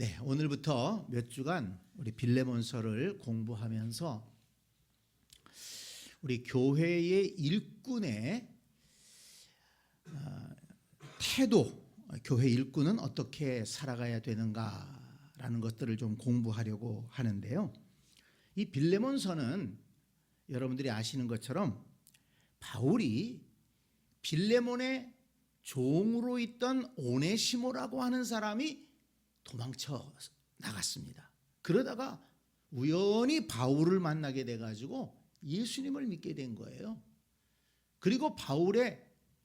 네, 오늘부터 몇 주간 우리 빌레몬서를 공부하면서 우리 교회의 일꾼의 태도, 교회 일꾼은 어떻게 살아가야 되는가라는 것들을 좀 공부하려고 하는데요. 이 빌레몬서는 여러분들이 아시는 것처럼 바울이 빌레몬의 종으로 있던 오네시모라고 하는 사람이 도망쳐 나갔습니다. 그러다가 우연히 바울을 만나게 돼가지고 예수님을 믿게 된 거예요. 그리고 바울의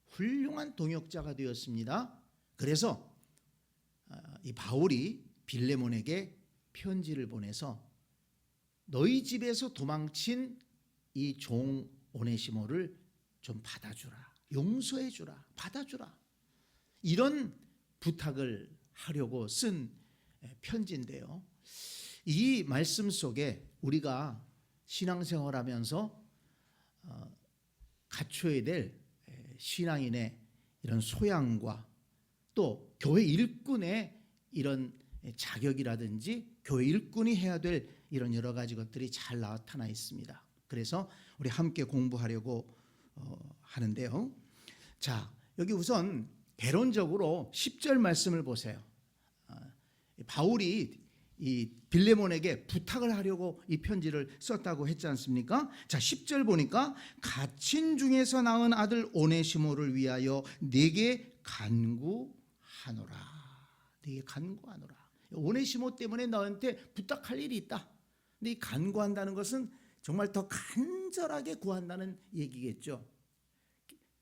훌륭한 동역자가 되었습니다. 그래서 이 바울이 빌레몬에게 편지를 보내서 너희 집에서 도망친 이 종 오네시모를 좀 받아주라, 용서해주라, 받아주라, 이런 부탁을 하려고 쓴 편지인데요. 이 말씀 속에 우리가 신앙생활하면서 갖춰야 될 신앙인의 이런 소양과 또 교회 일꾼의 이런 자격이라든지 교회 일꾼이 해야 될 이런 여러 가지 것들이 잘 나타나 있습니다. 그래서 우리 함께 공부하려고 하는데요. 자, 여기 우선 개론적으로 10절 말씀을 보세요. 바울이 이 빌레몬에게 부탁을 하려고 이 편지를 썼다고 했지 않습니까? 자, 10절 보니까 갇힌 중에서 낳은 아들 오네시모를 위하여 네게 간구하노라. 네게 간구하노라. 오네시모 때문에 너한테 부탁할 일이 있다. 근데 이 간구한다는 것은 정말 더 간절하게 구한다는 얘기겠죠.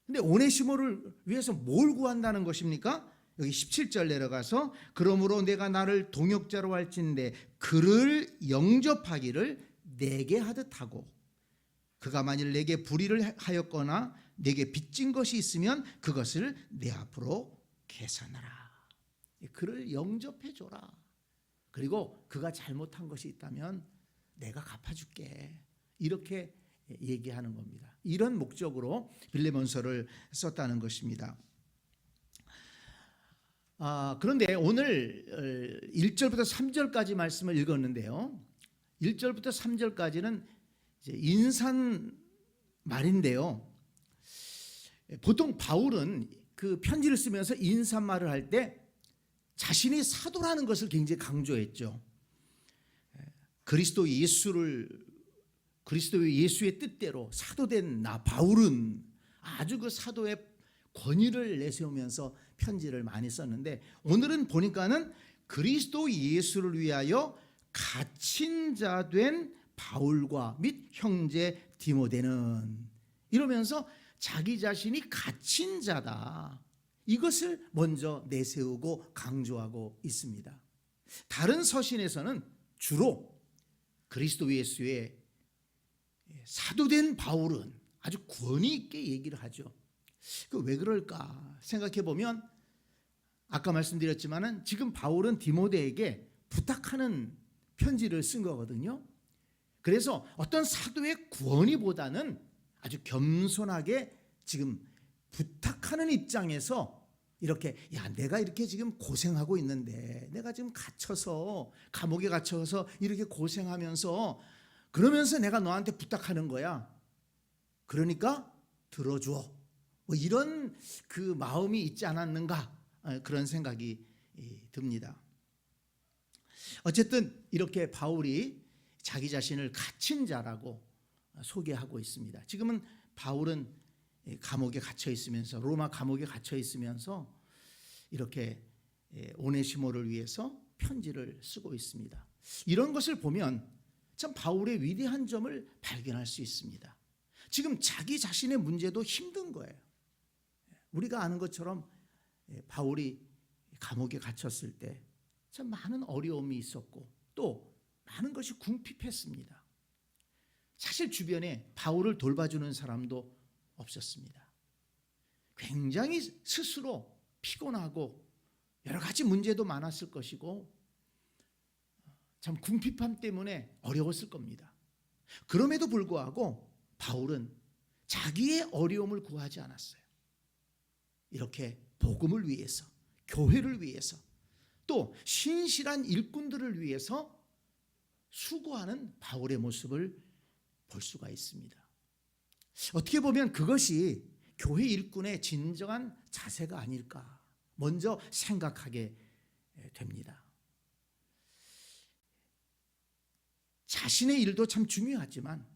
근데 오네시모를 위해서 뭘 구한다는 것입니까? 여기 17절 내려가서 그러므로 내가 나를 동역자로 할진대 그를 영접하기를 내게 하듯 하고 그가 만일 내게 불의를 하였거나 내게 빚진 것이 있으면 그것을 내 앞으로 계산하라. 그를 영접해 줘라. 그리고 그가 잘못한 것이 있다면 내가 갚아줄게. 이렇게 얘기하는 겁니다. 이런 목적으로 빌레몬서를 썼다는 것입니다. 그런데 오늘 1절부터 3절까지 말씀을 읽었는데요. 1절부터 3절까지는 이제 인사말인데요. 보통 바울은 그 편지를 쓰면서 인사말을 할 때 자신이 사도라는 것을 굉장히 강조했죠. 그리스도 예수의 뜻대로 사도된 나 바울은 아주 그 사도의 권위를 내세우면서 편지를 많이 썼는데 오늘은 보니까는 그리스도 예수를 위하여 갇힌 자 된 바울과 및 형제 디모데는 이러면서 자기 자신이 갇힌 자다. 이것을 먼저 내세우고 강조하고 있습니다. 다른 서신에서는 주로 그리스도 예수의 사도된 바울은 아주 권위 있게 얘기를 하죠. 왜 그럴까 생각해 보면 아까 말씀드렸지만은 지금 바울은 디모데에게 부탁하는 편지를 쓴 거거든요. 그래서 어떤 사도의 권위보다는 아주 겸손하게 지금 부탁하는 입장에서 이렇게 내가 이렇게 지금 고생하고 있는데 내가 지금 갇혀서 감옥에 갇혀서 이렇게 고생하면서 그러면서 내가 너한테 부탁하는 거야. 그러니까 들어줘. 이런 그 마음이 있지 않았는가 그런 생각이 듭니다. 어쨌든 이렇게 바울이 자기 자신을 갇힌 자라고 소개하고 있습니다. 지금은 바울은 감옥에 갇혀 있으면서 로마 감옥에 갇혀 있으면서 이렇게 오네시모를 위해서 편지를 쓰고 있습니다. 이런 것을 보면 참 바울의 위대한 점을 발견할 수 있습니다. 지금 자기 자신의 문제도 힘든 거예요. 우리가 아는 것처럼 바울이 감옥에 갇혔을 때 참 많은 어려움이 있었고 또 많은 것이 궁핍했습니다. 사실 주변에 바울을 돌봐주는 사람도 없었습니다. 굉장히 스스로 피곤하고 여러 가지 문제도 많았을 것이고 참 궁핍함 때문에 어려웠을 겁니다. 그럼에도 불구하고 바울은 자기의 어려움을 구하지 않았어요. 이렇게 복음을 위해서, 교회를 위해서 또 신실한 일꾼들을 위해서 수고하는 바울의 모습을 볼 수가 있습니다. 어떻게 보면 그것이 교회 일꾼의 진정한 자세가 아닐까 먼저 생각하게 됩니다. 자신의 일도 참 중요하지만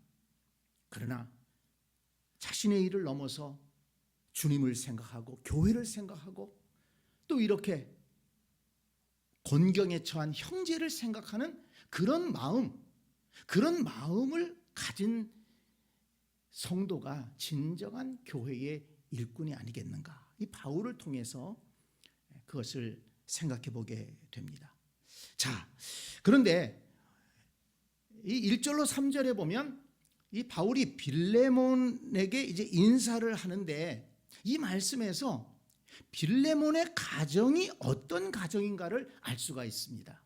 그러나 자신의 일을 넘어서 주님을 생각하고 교회를 생각하고 또 이렇게 곤경에 처한 형제를 생각하는 그런 마음을 가진 성도가 진정한 교회의 일꾼이 아니겠는가. 이 바울을 통해서 그것을 생각해 보게 됩니다. 자, 그런데 이 1절로 3절에 보면 이 바울이 빌레몬에게 이제 인사를 하는데 이 말씀에서 빌레몬의 가정이 어떤 가정인가를 알 수가 있습니다.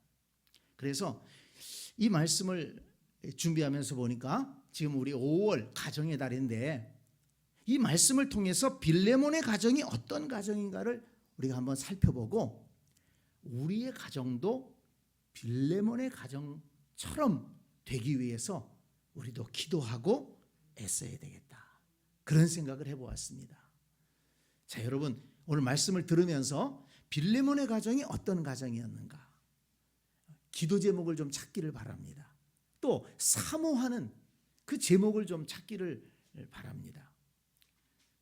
그래서 이 말씀을 준비하면서 보니까 지금 우리 5월 가정의 달인데 이 말씀을 통해서 빌레몬의 가정이 어떤 가정인가를 우리가 한번 살펴보고 우리의 가정도 빌레몬의 가정처럼 되기 위해서 우리도 기도하고 애써야 되겠다. 그런 생각을 해보았습니다. 자, 여러분 오늘 말씀을 들으면서 빌레몬의 가정이 어떤 가정이었는가 기도 제목을 좀 찾기를 바랍니다. 또 사모하는 그 제목을 좀 찾기를 바랍니다.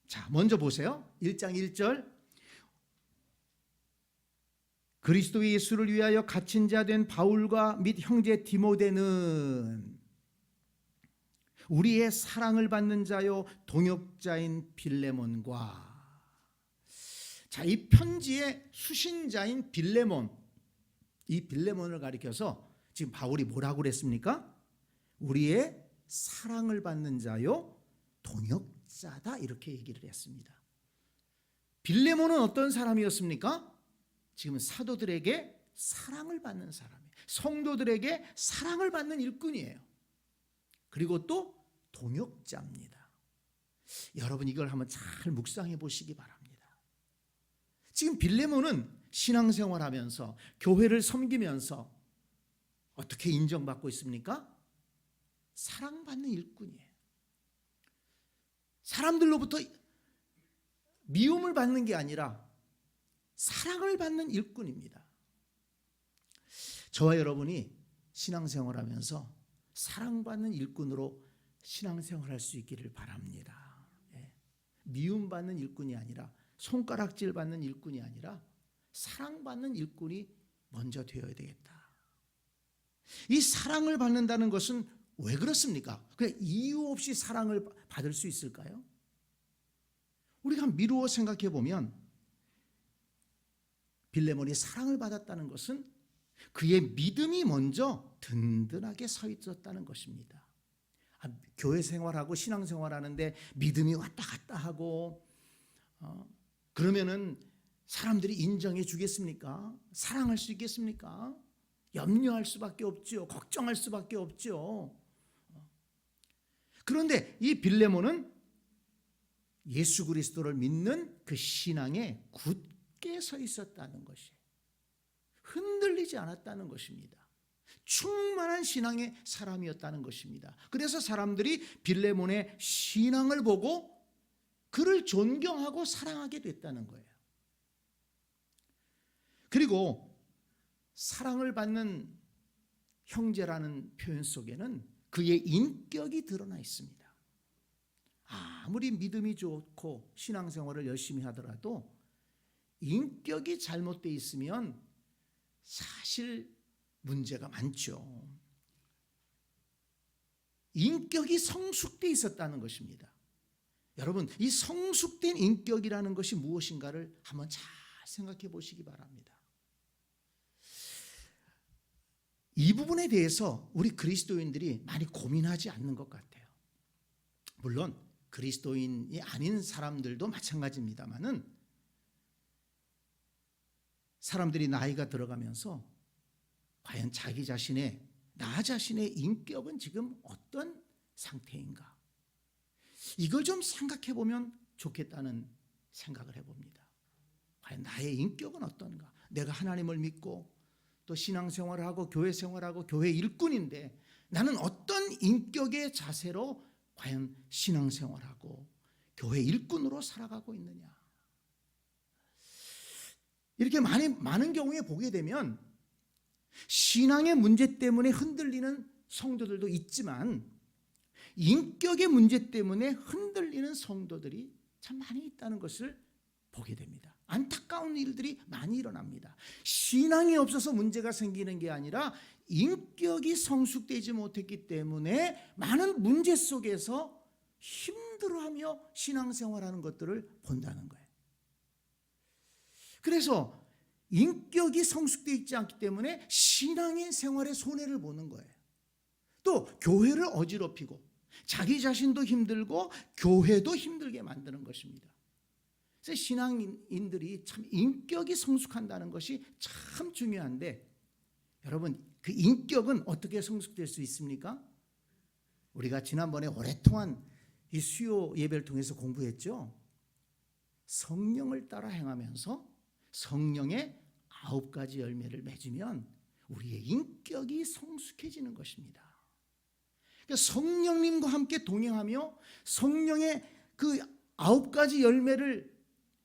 자, 먼저 보세요. 1장 1절 그리스도 예수를 위하여 갇힌 자 된 바울과 및 형제 디모데는 우리의 사랑을 받는 자요 동역자인 빌레몬과 자, 이 편지의 수신자인 빌레몬 이 빌레몬을 가리켜서 지금 바울이 뭐라고 그랬습니까? 우리의 사랑을 받는 자요 동역자다 이렇게 얘기를 했습니다. 빌레몬은 어떤 사람이었습니까? 지금 사도들에게 사랑을 받는 사람이에요. 성도들에게 사랑을 받는 일꾼이에요. 그리고 또 동역자입니다. 여러분 이걸 한번 잘 묵상해 보시기 바랍니다. 지금 빌레몬은 신앙생활하면서 교회를 섬기면서 어떻게 인정받고 있습니까? 사랑받는 일꾼이에요. 사람들로부터 미움을 받는 게 아니라 사랑을 받는 일꾼입니다. 저와 여러분이 신앙생활하면서 사랑받는 일꾼으로 신앙생활할 수 있기를 바랍니다. 미움받는 일꾼이 아니라 손가락질 받는 일꾼이 아니라 사랑받는 일꾼이 먼저 되어야 되겠다. 이 사랑을 받는다는 것은 왜 그렇습니까? 그냥 이유 없이 사랑을 받을 수 있을까요? 우리가 미루어 생각해 보면 빌레몬이 사랑을 받았다는 것은 그의 믿음이 먼저 든든하게 서 있었다는 것입니다. 교회 생활하고 신앙 생활하는데 믿음이 왔다 갔다 하고 그러면은 사람들이 인정해 주겠습니까? 사랑할 수 있겠습니까? 염려할 수밖에 없죠. 걱정할 수밖에 없죠. 그런데 이 빌레몬은 예수 그리스도를 믿는 그 신앙에 굳게 서 있었다는 것이 흔들리지 않았다는 것입니다. 충만한 신앙의 사람이었다는 것입니다. 그래서 사람들이 빌레몬의 신앙을 보고 그를 존경하고 사랑하게 됐다는 거예요. 그리고 사랑을 받는 형제라는 표현 속에는 그의 인격이 드러나 있습니다. 아무리 믿음이 좋고 신앙생활을 열심히 하더라도 인격이 잘못되어 있으면 사실 문제가 많죠. 인격이 성숙되어 있었다는 것입니다. 여러분, 이 성숙된 인격이라는 것이 무엇인가를 한번 잘 생각해 보시기 바랍니다. 이 부분에 대해서 우리 그리스도인들이 많이 고민하지 않는 것 같아요. 물론 그리스도인이 아닌 사람들도 마찬가지입니다만은 사람들이 나이가 들어가면서 과연 자기 자신의 나 자신의 인격은 지금 어떤 상태인가? 이걸 좀 생각해 보면 좋겠다는 생각을 해봅니다. 과연 나의 인격은 어떤가? 내가 하나님을 믿고 또 신앙생활을 하고 교회 생활하고 교회 일꾼인데 나는 어떤 인격의 자세로 과연 신앙생활하고 교회 일꾼으로 살아가고 있느냐. 이렇게 많은 경우에 보게 되면 신앙의 문제 때문에 흔들리는 성도들도 있지만 인격의 문제 때문에 흔들리는 성도들이 참 많이 있다는 것을 보게 됩니다. 안타까운 일들이 많이 일어납니다. 신앙이 없어서 문제가 생기는 게 아니라 인격이 성숙되지 못했기 때문에 많은 문제 속에서 힘들어하며 신앙생활하는 것들을 본다는 거예요. 그래서 인격이 성숙되어 있지 않기 때문에 신앙의 생활에 손해를 보는 거예요. 또 교회를 어지럽히고 자기 자신도 힘들고 교회도 힘들게 만드는 것입니다. 그래서 신앙인들이 참 인격이 성숙한다는 것이 참 중요한데 여러분 그 인격은 어떻게 성숙될 수 있습니까? 우리가 지난번에 오랫동안 이 수요 예배를 통해서 공부했죠. 성령을 따라 행하면서 성령의 9가지 열매를 맺으면 우리의 인격이 성숙해지는 것입니다. 그러니까 성령님과 함께 동행하며 성령의 그 9가지 열매를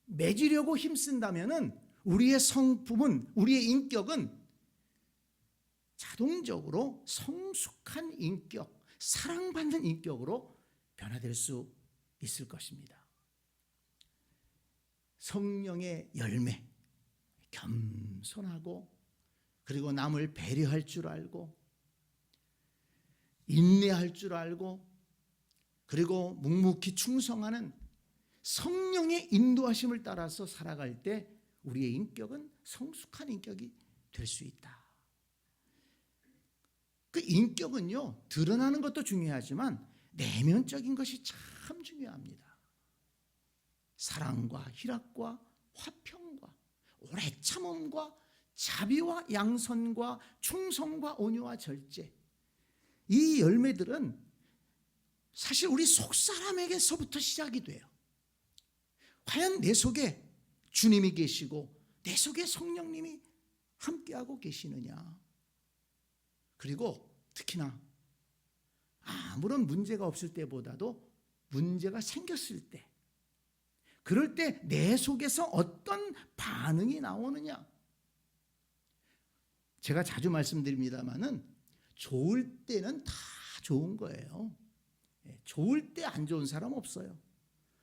맺으려고 힘쓴다면 우리의 성품은, 우리의 인격은 자동적으로 성숙한 인격, 사랑받는 인격으로 변화될 수 있을 것입니다. 성령의 열매, 겸손하고 그리고 남을 배려할 줄 알고 인내할 줄 알고 그리고 묵묵히 충성하는 성령의 인도하심을 따라서 살아갈 때 우리의 인격은 성숙한 인격이 될 수 있다. 그 인격은요, 드러나는 것도 중요하지만 내면적인 것이 참 중요합니다. 사랑과 희락과 화평과 오래 참음과 자비와 양선과 충성과 온유와 절제, 이 열매들은 사실 우리 속사람에게서부터 시작이 돼요. 과연 내 속에 주님이 계시고 내 속에 성령님이 함께하고 계시느냐. 그리고 특히나 아무런 문제가 없을 때보다도 문제가 생겼을 때, 그럴 때 내 속에서 어떤 반응이 나오느냐. 제가 자주 말씀드립니다마는 좋을 때는 다 좋은 거예요. 좋을 때 안 좋은 사람 없어요.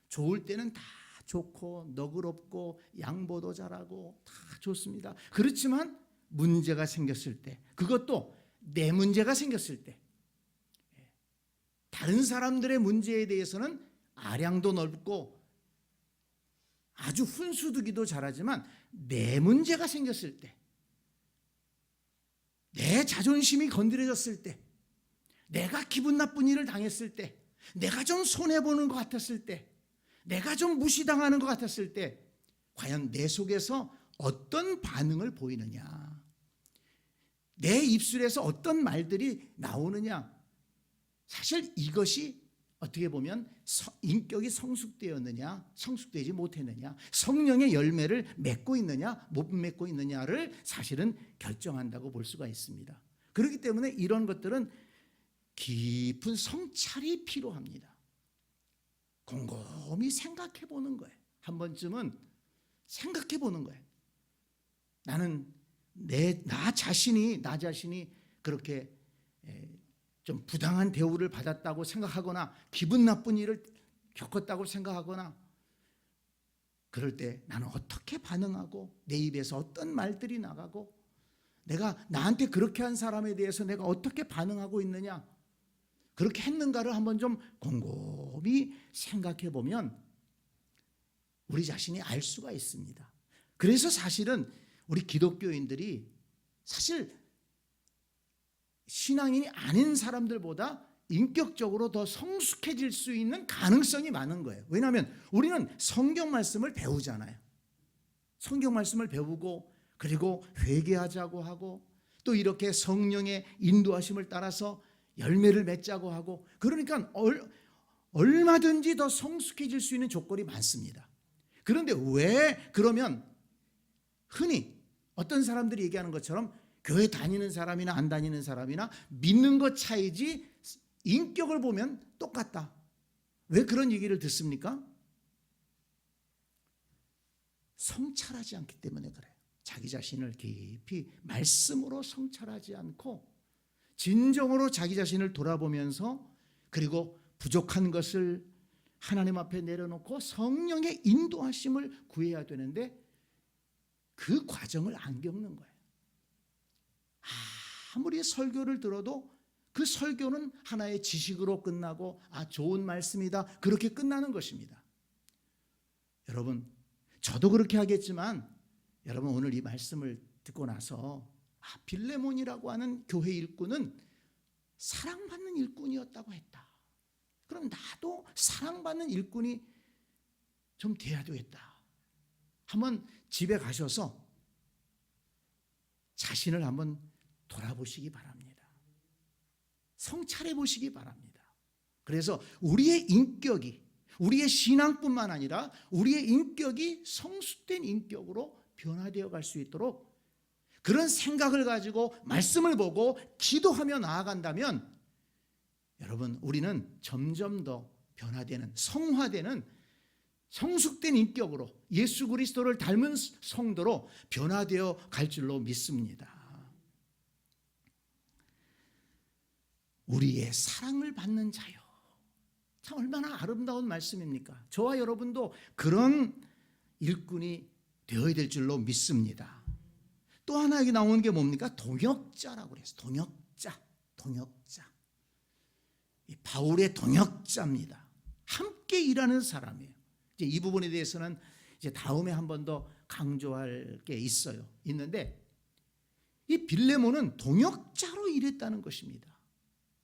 좋을 때는 다 좋고 너그럽고 양보도 잘하고 다 좋습니다. 그렇지만 문제가 생겼을 때, 그것도 내 문제가 생겼을 때, 다른 사람들의 문제에 대해서는 아량도 넓고 아주 훈수두기도 잘하지만 내 문제가 생겼을 때, 내 자존심이 건드려졌을 때, 내가 기분 나쁜 일을 당했을 때, 내가 좀 손해보는 것 같았을 때, 내가 좀 무시당하는 것 같았을 때 과연 내 속에서 어떤 반응을 보이느냐, 내 입술에서 어떤 말들이 나오느냐. 사실 이것이 어떻게 보면 인격이 성숙되었느냐 성숙되지 못했느냐, 성령의 열매를 맺고 있느냐 못 맺고 있느냐를 사실은 결정한다고 볼 수가 있습니다. 그렇기 때문에 이런 것들은 깊은 성찰이 필요합니다. 곰곰이 생각해 보는 거예요. 한 번쯤은 생각해 보는 거예요. 나는 나 자신이 그렇게 좀 부당한 대우를 받았다고 생각하거나 기분 나쁜 일을 겪었다고 생각하거나 그럴 때 나는 어떻게 반응하고 내 입에서 어떤 말들이 나가고 내가 나한테 그렇게 한 사람에 대해서 내가 어떻게 반응하고 있느냐, 그렇게 했는가를 한번 좀 곰곰이 생각해 보면 우리 자신이 알 수가 있습니다. 그래서 사실은 우리 기독교인들이 사실 신앙인이 아닌 사람들보다 인격적으로 더 성숙해질 수 있는 가능성이 많은 거예요. 왜냐하면 우리는 성경 말씀을 배우잖아요. 성경 말씀을 배우고 그리고 회개하자고 하고 또 이렇게 성령의 인도하심을 따라서 열매를 맺자고 하고, 그러니까 얼마든지 더 성숙해질 수 있는 조건이 많습니다. 그런데 왜 그러면 흔히 어떤 사람들이 얘기하는 것처럼 교회 다니는 사람이나 안 다니는 사람이나 믿는 것 차이지 인격을 보면 똑같다. 왜 그런 얘기를 듣습니까? 성찰하지 않기 때문에 그래요. 자기 자신을 깊이 말씀으로 성찰하지 않고 진정으로 자기 자신을 돌아보면서 그리고 부족한 것을 하나님 앞에 내려놓고 성령의 인도하심을 구해야 되는데 그 과정을 안 겪는 거예요. 아무리 설교를 들어도 그 설교는 하나의 지식으로 끝나고 좋은 말씀이다 그렇게 끝나는 것입니다. 여러분, 저도 그렇게 하겠지만 여러분 오늘 이 말씀을 듣고 나서 빌레몬이라고 하는 교회 일꾼은 사랑받는 일꾼이었다고 했다. 그럼 나도 사랑받는 일꾼이 좀 돼야 되겠다. 한번 집에 가셔서 자신을 한번 돌아보시기 바랍니다. 성찰해 보시기 바랍니다. 그래서 우리의 인격이, 우리의 신앙뿐만 아니라 우리의 인격이 성숙된 인격으로 변화되어 갈 수 있도록 그런 생각을 가지고 말씀을 보고 기도하며 나아간다면 여러분 우리는 점점 더 변화되는, 성화되는 성숙된 인격으로 예수 그리스도를 닮은 성도로 변화되어 갈 줄로 믿습니다. 우리의 사랑을 받는 자요. 참 얼마나 아름다운 말씀입니까? 저와 여러분도 그런 일꾼이 되어야 될 줄로 믿습니다. 또 하나 여기 나오는 게 뭡니까? 동역자라고 그래서 동역자. 이 바울의 동역자입니다. 함께 일하는 사람이에요. 이제 이 부분에 대해서는 이제 다음에 한 번 더 강조할 게 있는데 이 빌레몬은 동역자로 일했다는 것입니다.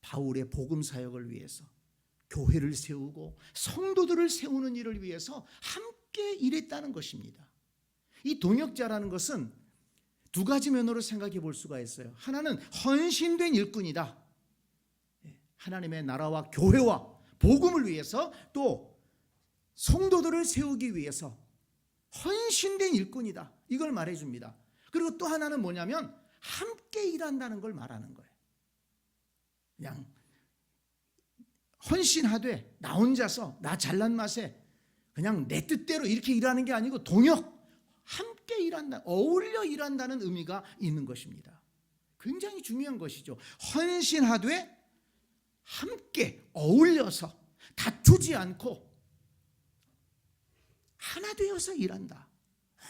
바울의 복음 사역을 위해서 교회를 세우고 성도들을 세우는 일을 위해서 함께 일했다는 것입니다. 이 동역자라는 것은 두 가지 면으로 생각해 볼 수가 있어요. 하나는 헌신된 일꾼이다. 하나님의 나라와 교회와 복음을 위해서 또 성도들을 세우기 위해서 헌신된 일꾼이다. 이걸 말해줍니다. 그리고 또 하나는 뭐냐면 함께 일한다는 걸 말하는 거예요. 그냥 헌신하되 나 혼자서 나 잘난 맛에 그냥 내 뜻대로 이렇게 일하는 게 아니고 함께 일한다, 어울려 일한다는 의미가 있는 것입니다. 굉장히 중요한 것이죠. 헌신하되 함께 어울려서 다투지 않고 하나 되어서 일한다.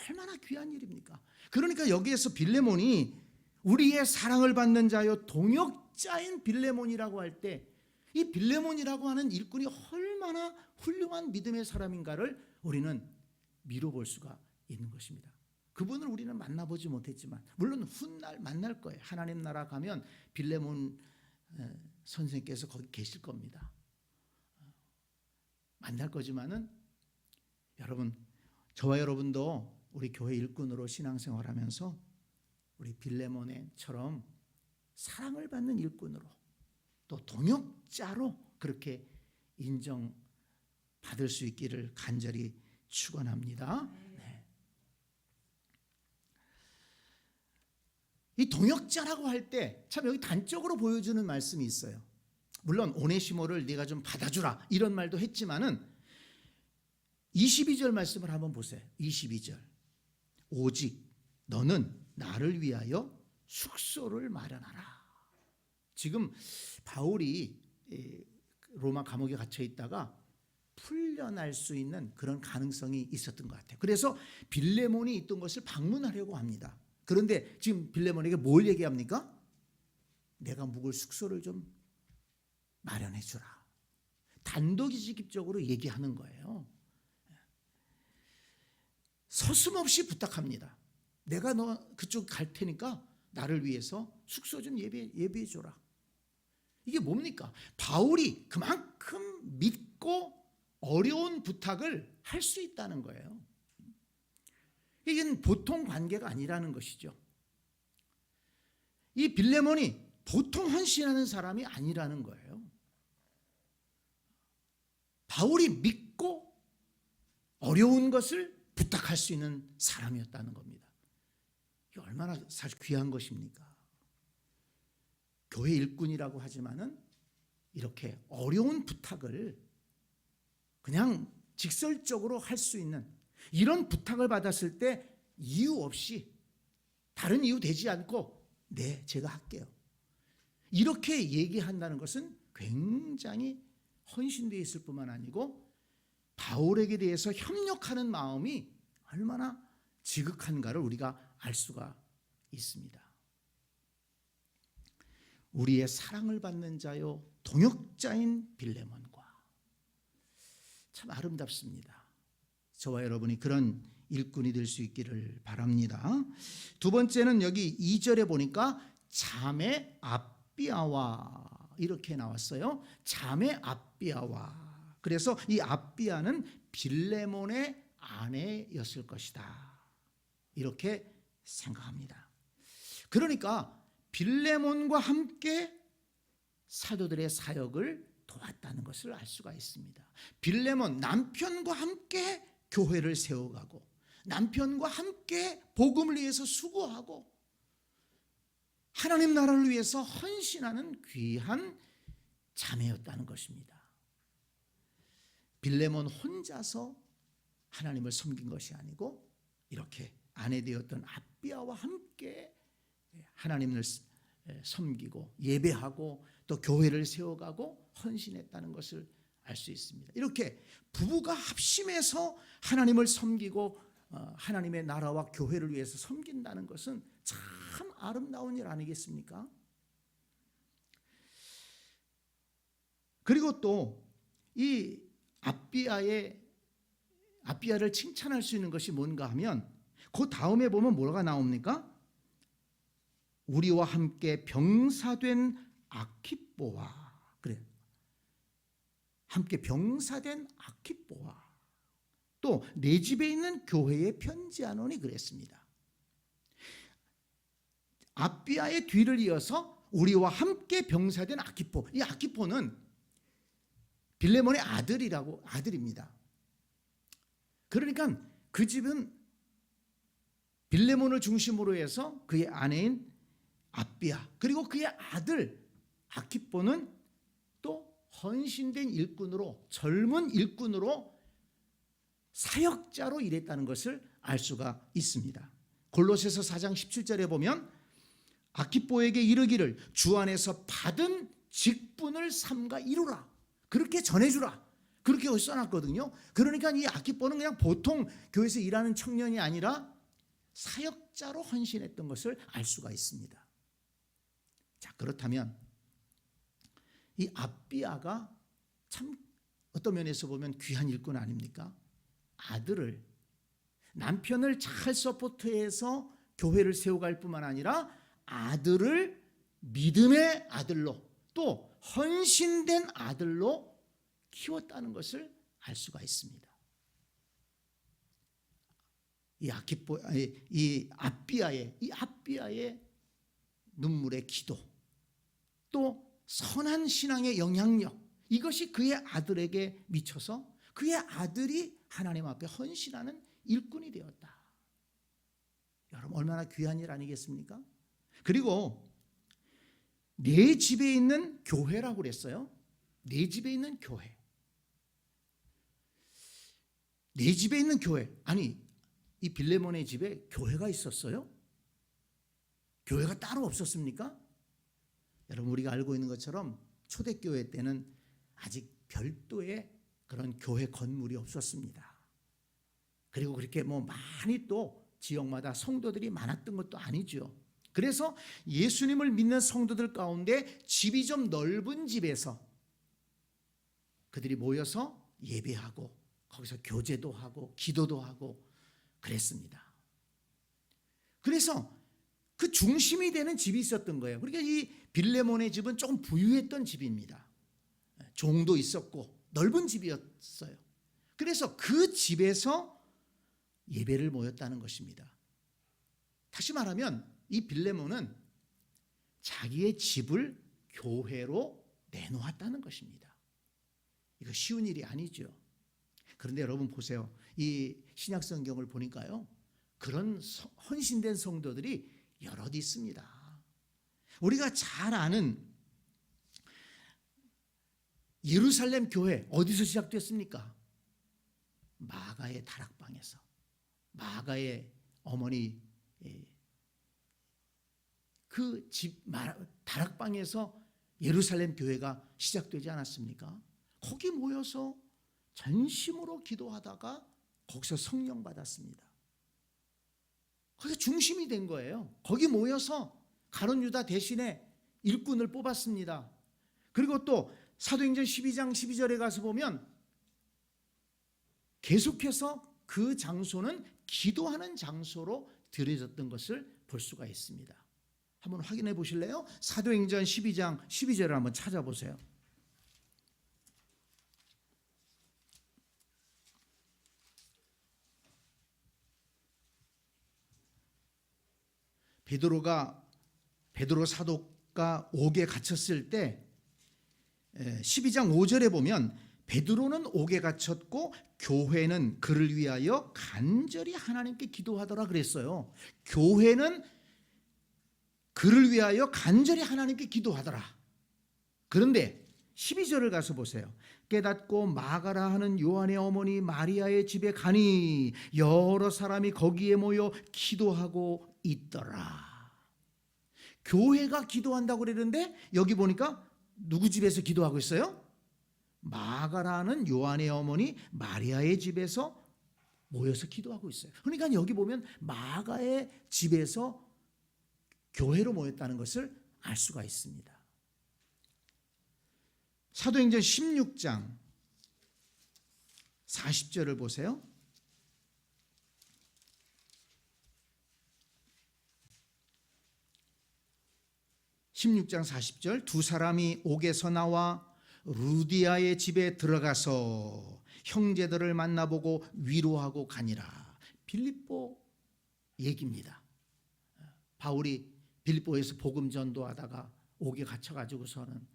얼마나 귀한 일입니까? 그러니까 여기에서 빌레몬이 우리의 사랑을 받는 자요 동역자인 빌레몬이라고 할 때 이 빌레몬이라고 하는 일꾼이 얼마나 훌륭한 믿음의 사람인가를 우리는 미뤄볼 수가 있는 것입니다. 그분을 우리는 만나보지 못했지만 물론 훗날 만날 거예요. 하나님 나라 가면 빌레몬 선생께서 거기 계실 겁니다. 만날 거지만은 여러분, 저와 여러분도 우리 교회 일꾼으로 신앙생활하면서 우리 빌레몬처럼 사랑을 받는 일꾼으로 또 동역자로 그렇게 인정받을 수 있기를 간절히 축원합니다. 네. 이 동역자라고 할 때 참 여기 단적으로 보여주는 말씀이 있어요. 물론 오네시모를 네가 좀 받아주라 이런 말도 했지만은 22절 말씀을 한번 보세요. 22절. 오직 너는 나를 위하여 숙소를 마련하라. 지금 바울이 로마 감옥에 갇혀 있다가 풀려날 수 있는 그런 가능성이 있었던 것 같아요. 그래서 빌레몬이 있던 것을 방문하려고 합니다. 그런데 지금 빌레몬에게 뭘 얘기합니까? 내가 묵을 숙소를 좀 마련해 주라. 단도직입적으로 얘기하는 거예요. 서슴없이 부탁합니다. 내가 너 그쪽 갈 테니까 나를 위해서 숙소 좀 예비해 줘라. 이게 뭡니까? 바울이 그만큼 믿고 어려운 부탁을 할 수 있다는 거예요. 이게 보통 관계가 아니라는 것이죠. 이 빌레몬이 보통 헌신하는 사람이 아니라는 거예요. 바울이 믿고 어려운 것을 부탁할 수 있는 사람이었다는 겁니다. 이게 얼마나 사실 귀한 것입니까? 교회 일꾼이라고 하지만은 이렇게 어려운 부탁을 그냥 직설적으로 할 수 있는 이런 부탁을 받았을 때 이유 없이 다른 이유 되지 않고 네, 제가 할게요. 이렇게 얘기한다는 것은 굉장히 헌신되어 있을 뿐만 아니고 바울에게 대해서 협력하는 마음이 얼마나 지극한가를 우리가 알 수가 있습니다. 우리의 사랑을 받는 자요 동역자인 빌레몬과 참 아름답습니다. 저와 여러분이 그런 일꾼이 될 수 있기를 바랍니다. 두 번째는 여기 2절에 보니까 자매 아비아와 이렇게 나왔어요. 자매 아비아와. 그래서 이 아비아는 빌레몬의 아내였을 것이다. 이렇게 생각합니다. 그러니까 빌레몬과 함께 사도들의 사역을 도왔다는 것을 알 수가 있습니다. 빌레몬 남편과 함께 교회를 세워가고 남편과 함께 복음을 위해서 수고하고 하나님 나라를 위해서 헌신하는 귀한 자매였다는 것입니다. 빌레몬 혼자서 하나님을 섬긴 것이 아니고 이렇게 아내 되었던 아비아와 함께 하나님을 섬기고 예배하고 또 교회를 세워가고 헌신했다는 것을 알 수 있습니다. 이렇게 부부가 합심해서 하나님을 섬기고 하나님의 나라와 교회를 위해서 섬긴다는 것은 참 아름다운 일 아니겠습니까? 그리고 또 이 아비아를 칭찬할 수 있는 것이 뭔가 하면 그 다음에 보면 뭐가 나옵니까? 우리와 함께 병사된 아키뽀와 그래. 함께 병사된 아키뽀와 또 내 집에 있는 교회에 편지하노니 그랬습니다. 아비아의 뒤를 이어서 우리와 함께 병사된 아키포. 이 아키포는 빌레몬의 아들입니다. 그러니까 그 집은 빌레몬을 중심으로 해서 그의 아내인 아비아 그리고 그의 아들 아키포는 또 헌신된 일꾼으로 젊은 일꾼으로 사역자로 일했다는 것을 알 수가 있습니다. 골로새서 4장 17절에 보면 아키포에게 이르기를 주 안에서 받은 직분을 삼가 이루라 그렇게 전해주라 그렇게 써놨거든요. 그러니까 이 아키포는 그냥 보통 교회에서 일하는 청년이 아니라 사역자로 헌신했던 것을 알 수가 있습니다. 자, 그렇다면 이 아비아가 참 어떤 면에서 보면 귀한 일꾼 아닙니까? 아들을 남편을 잘 서포트해서 교회를 세워갈 뿐만 아니라 아들을 믿음의 아들로 또 헌신된 아들로 키웠다는 것을 알 수가 있습니다. 이 아비아의 눈물의 기도 또 선한 신앙의 영향력 이것이 그의 아들에게 미쳐서 그의 아들이 하나님 앞에 헌신하는 일꾼이 되었다. 여러분 얼마나 귀한 일 아니겠습니까? 그리고 내 집에 있는 교회라고 그랬어요. 내 집에 있는 교회. 내 집에 있는 교회. 아니 이 빌레몬의 집에 교회가 있었어요? 교회가 따로 없었습니까? 여러분 우리가 알고 있는 것처럼 초대교회 때는 아직 별도의 그런 교회 건물이 없었습니다. 그리고 그렇게 많이 또 지역마다 성도들이 많았던 것도 아니죠. 그래서 예수님을 믿는 성도들 가운데 집이 좀 넓은 집에서 그들이 모여서 예배하고 거기서 교제도 하고 기도도 하고 그랬습니다. 그래서 그 중심이 되는 집이 있었던 거예요. 그러니까 이 빌레몬의 집은 조금 부유했던 집입니다. 종도 있었고 넓은 집이었어요. 그래서 그 집에서 예배를 모였다는 것입니다. 다시 말하면 이 빌레몬은 자기의 집을 교회로 내놓았다는 것입니다. 이거 쉬운 일이 아니죠. 그런데 여러분 보세요. 이 신약 성경을 보니까요. 그런 헌신된 성도들이 여럿 있습니다. 우리가 잘 아는 예루살렘 교회 어디서 시작됐습니까? 마가의 다락방에서. 마가의 어머니 그 집 다락방에서 예루살렘 교회가 시작되지 않았습니까? 거기 모여서 전심으로 기도하다가 거기서 성령 받았습니다. 거기가 중심이 된 거예요. 거기 모여서 가룟 유다 대신에 일꾼을 뽑았습니다. 그리고 또 사도행전 12장 12절에 가서 보면 계속해서 그 장소는 기도하는 장소로 들여졌던 것을 볼 수가 있습니다. 한번 확인해 보실래요? 사도행전 12장 12절을 한번 찾아보세요. 베드로 사도가 옥에 갇혔을 때 12장 5절에 보면 베드로는 옥에 갇혔고 교회는 그를 위하여 간절히 하나님께 기도하더라 그랬어요. 교회는 그를 위하여 간절히 하나님께 기도하더라. 그런데 12절을 가서 보세요. 깨닫고 마가라 하는 요한의 어머니 마리아의 집에 가니 여러 사람이 거기에 모여 기도하고 있더라. 교회가 기도한다고 그랬는데 여기 보니까 누구 집에서 기도하고 있어요? 마가라는 요한의 어머니 마리아의 집에서 모여서 기도하고 있어요. 그러니까 여기 보면 마가의 집에서 교회로 모였다는 것을 알 수가 있습니다. 사도행전 16장 40절을 보세요. (16장 40절) 두 사람이 옥에서 나와 루디아의 집에 들어가서 형제들을 만나보고 위로하고 가니라. 빌립보 얘기입니다. 바울이 빌립보에서 복음 전도하다가 옥에 갇혀가지고서는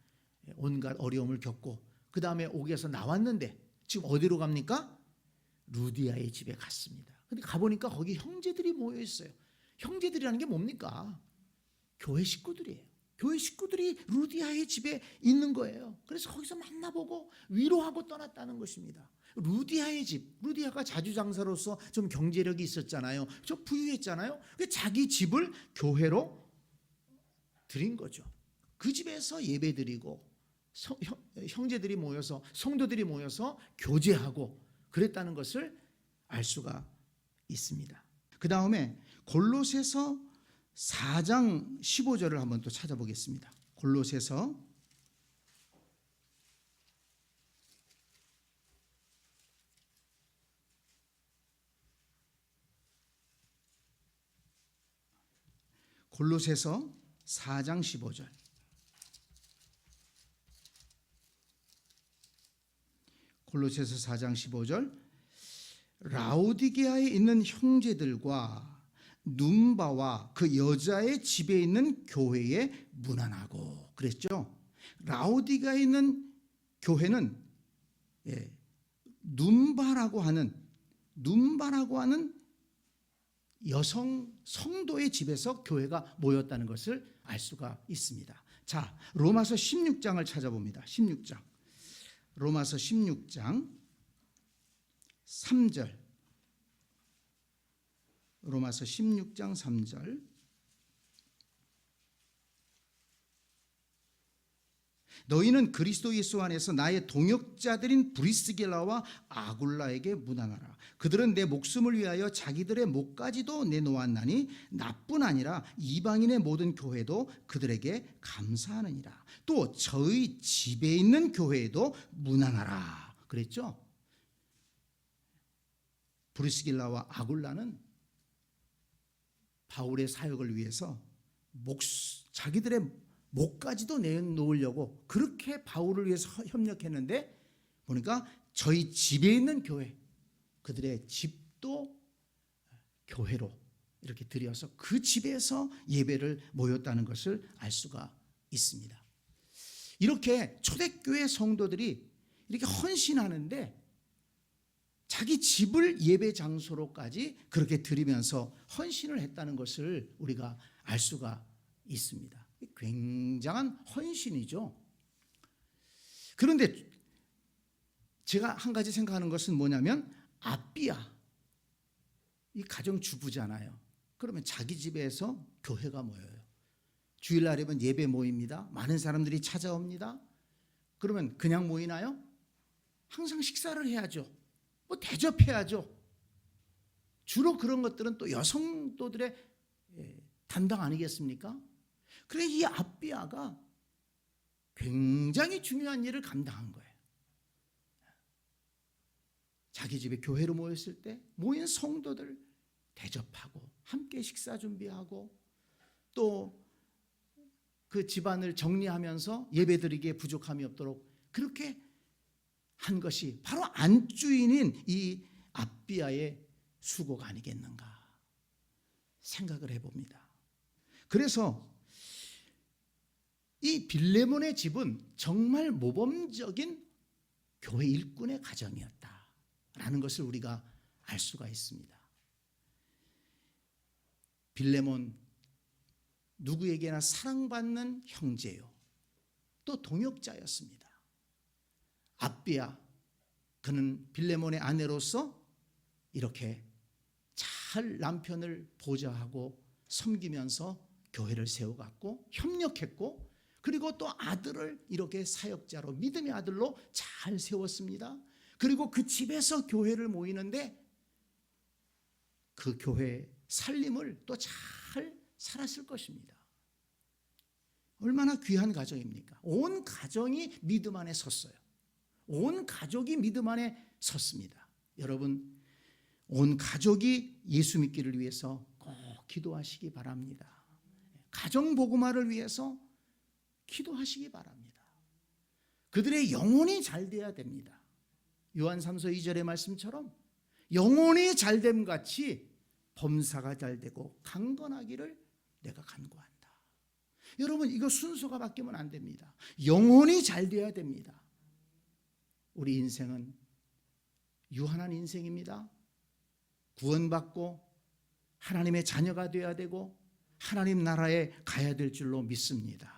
온갖 어려움을 겪고 그 다음에 옥에서 나왔는데 지금 어디로 갑니까? 루디아의 집에 갔습니다. 근데 가보니까 거기 형제들이 모여 있어요. 형제들이라는 게 뭡니까? 교회 식구들이에요. 교회 식구들이 루디아의 집에 있는 거예요. 그래서 거기서 만나보고 위로하고 떠났다는 것입니다. 루디아의 집, 루디아가 자주장사로서 좀 경제력이 있었잖아요. 좀 부유했잖아요. 자기 집을 교회로 드린 거죠. 그 집에서 예배드리고 형제들이 모여서 성도들이 모여서 교제하고 그랬다는 것을 알 수가 있습니다. 그 다음에 골로새서 4장 15절을 한번 또 찾아보겠습니다. 골로새서 4장 15절. 골로새서 4장 15절. 라오디게아에 있는 형제들과 눈바와 그 여자의 집에 있는 교회에 문안하고 그랬죠. 라오디게아에 있는 교회는 눈바라고 하는 여성 성도의 집에서 교회가 모였다는 것을 알 수가 있습니다. 자, 로마서 16장을 찾아봅니다. 16장. 로마서 16장 3절. 로마서 16장 3절. 너희는 그리스도 예수 안에서 나의 동역자들인 브리스길라와 아굴라에게 문안하라. 그들은 내 목숨을 위하여 자기들의 목까지도 내놓았나니 나뿐 아니라 이방인의 모든 교회도 그들에게 감사하느니라. 또 저희 집에 있는 교회에도 문안하라 그랬죠. 브리스길라와 아굴라는 바울의 사역을 위해서 자기들의 목까지도 내놓으려고 그렇게 바울을 위해서 협력했는데 보니까 저희 집에 있는 교회, 그들의 집도 교회로 이렇게 드려서 그 집에서 예배를 모였다는 것을 알 수가 있습니다. 이렇게 초대교회 성도들이 이렇게 헌신하는데 자기 집을 예배 장소로까지 그렇게 드리면서 헌신을 했다는 것을 우리가 알 수가 있습니다. 굉장한 헌신이죠. 그런데 제가 한 가지 생각하는 것은 뭐냐면, 아비야, 이 가정주부잖아요. 그러면 자기 집에서 교회가 모여요. 주일날이면 예배 모입니다. 많은 사람들이 찾아옵니다. 그러면 그냥 모이나요? 항상 식사를 해야죠. 뭐 대접해야죠. 주로 그런 것들은 또 여성도들의 담당 아니겠습니까? 그래, 이 아비야가 굉장히 중요한 일을 감당한 거예요. 자기 집에 교회로 모였을 때 모인 성도들 대접하고 함께 식사 준비하고 또 그 집안을 정리하면서 예배드리기에 부족함이 없도록 그렇게 한 것이 바로 안주인인 이 아비야의 수고가 아니겠는가 생각을 해봅니다. 그래서 이 빌레몬의 집은 정말 모범적인 교회 일꾼의 가정이었다라는 것을 우리가 알 수가 있습니다. 빌레몬, 누구에게나 사랑받는 형제요, 또 동역자였습니다. 아비야, 그는 빌레몬의 아내로서 이렇게 잘 남편을 보좌하고 섬기면서 교회를 세워갔고 협력했고, 그리고 또 아들을 이렇게 사역자로, 믿음의 아들로 잘 세웠습니다. 그리고 그 집에서 교회를 모이는데 그 교회 살림을 또 잘 살았을 것입니다. 얼마나 귀한 가정입니까? 온 가정이 믿음 안에 섰어요. 온 가족이 믿음 안에 섰습니다. 여러분, 온 가족이 예수 믿기를 위해서 꼭 기도하시기 바랍니다. 가정 복음화를 위해서 기도하시기 바랍니다. 그들의 영혼이 잘 돼야 됩니다. 요한 3서 2절의 말씀처럼 영혼이 잘됨 같이 범사가 잘 되고 강건하기를 내가 간구한다. 여러분, 이거 순서가 바뀌면 안 됩니다. 영혼이 잘 돼야 됩니다. 우리 인생은 유한한 인생입니다. 구원받고 하나님의 자녀가 되어야 되고 하나님 나라에 가야 될 줄로 믿습니다.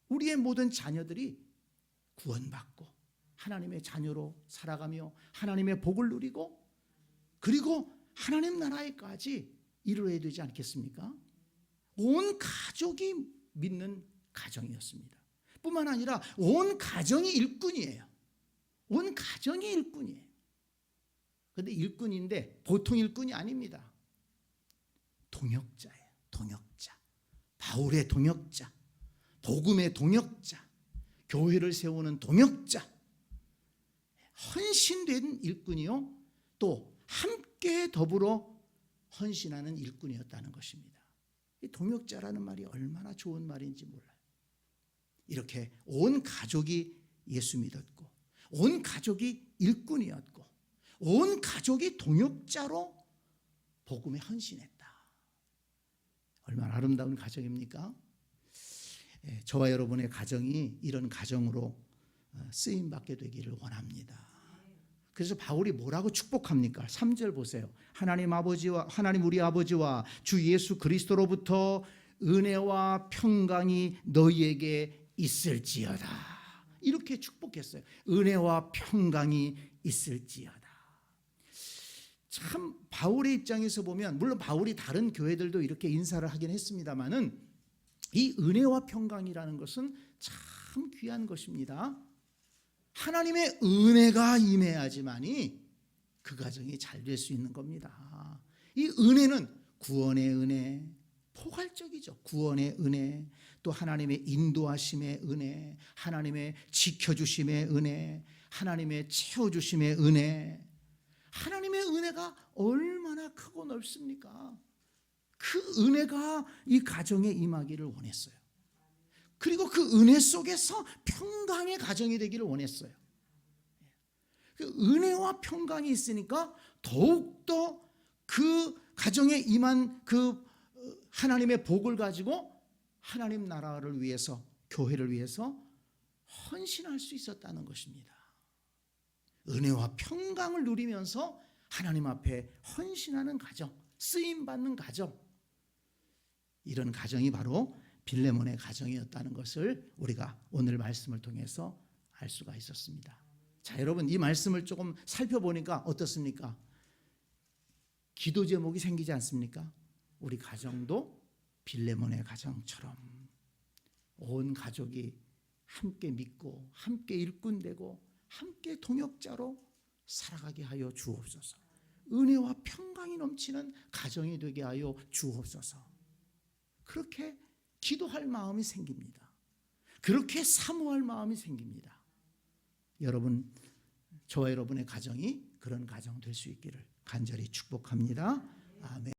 우리의 모든 자녀들이 구원받고 하나님의 자녀로 살아가며 하나님의 복을 누리고 그리고 하나님 나라에까지 이르러야 되지 않겠습니까? 온 가족이 믿는 가정이었습니다. 뿐만 아니라 온 가정이 일꾼이에요. 온 가정이 일꾼이에요. 그런데 일꾼인데 보통 일꾼이 아닙니다. 동역자예요. 동역자. 바울의 동역자, 복음의 동역자, 교회를 세우는 동역자, 헌신된 일꾼이요, 또 함께 더불어 헌신하는 일꾼이었다는 것입니다. 이 동역자라는 말이 얼마나 좋은 말인지 몰라요. 이렇게 온 가족이 예수 믿었고, 온 가족이 일꾼이었고, 온 가족이 동역자로 복음에 헌신했다. 얼마나 아름다운 가정입니까? 저와 여러분의 가정이 이런 가정으로 쓰임받게 되기를 원합니다. 그래서 바울이 뭐라고 축복합니까? 3절 보세요. 하나님 우리 아버지와 주 예수 그리스도로부터 은혜와 평강이 너희에게 있을지어다. 이렇게 축복했어요. 은혜와 평강이 있을지어다. 참 바울의 입장에서 보면, 물론 바울이 다른 교회들도 이렇게 인사를 하긴 했습니다마는 이 은혜와 평강이라는 것은 참 귀한 것입니다. 하나님의 은혜가 임해야지만이 그 가정이 잘 될 수 있는 겁니다. 이 은혜는 구원의 은혜, 포괄적이죠. 구원의 은혜, 또 하나님의 인도하심의 은혜, 하나님의 지켜주심의 은혜, 하나님의 채워주심의 은혜. 하나님의 은혜가 얼마나 크고 넓습니까? 그 은혜가 이 가정에 임하기를 원했어요. 그리고 그 은혜 속에서 평강의 가정이 되기를 원했어요. 그 은혜와 평강이 있으니까 더욱더 그 가정에 임한 그 하나님의 복을 가지고 하나님 나라를 위해서, 교회를 위해서 헌신할 수 있었다는 것입니다. 은혜와 평강을 누리면서 하나님 앞에 헌신하는 가정, 쓰임받는 가정, 이런 가정이 바로 빌레몬의 가정이었다는 것을 우리가 오늘 말씀을 통해서 알 수가 있었습니다. 자, 여러분, 이 말씀을 조금 살펴보니까 어떻습니까? 기도 제목이 생기지 않습니까? 우리 가정도 빌레몬의 가정처럼 온 가족이 함께 믿고 함께 일꾼되고 함께 동역자로 살아가게 하여 주옵소서. 은혜와 평강이 넘치는 가정이 되게 하여 주옵소서. 그렇게 기도할 마음이 생깁니다. 그렇게 사모할 마음이 생깁니다. 여러분, 저와 여러분의 가정이 그런 가정 될 수 있기를 간절히 축복합니다. 아멘.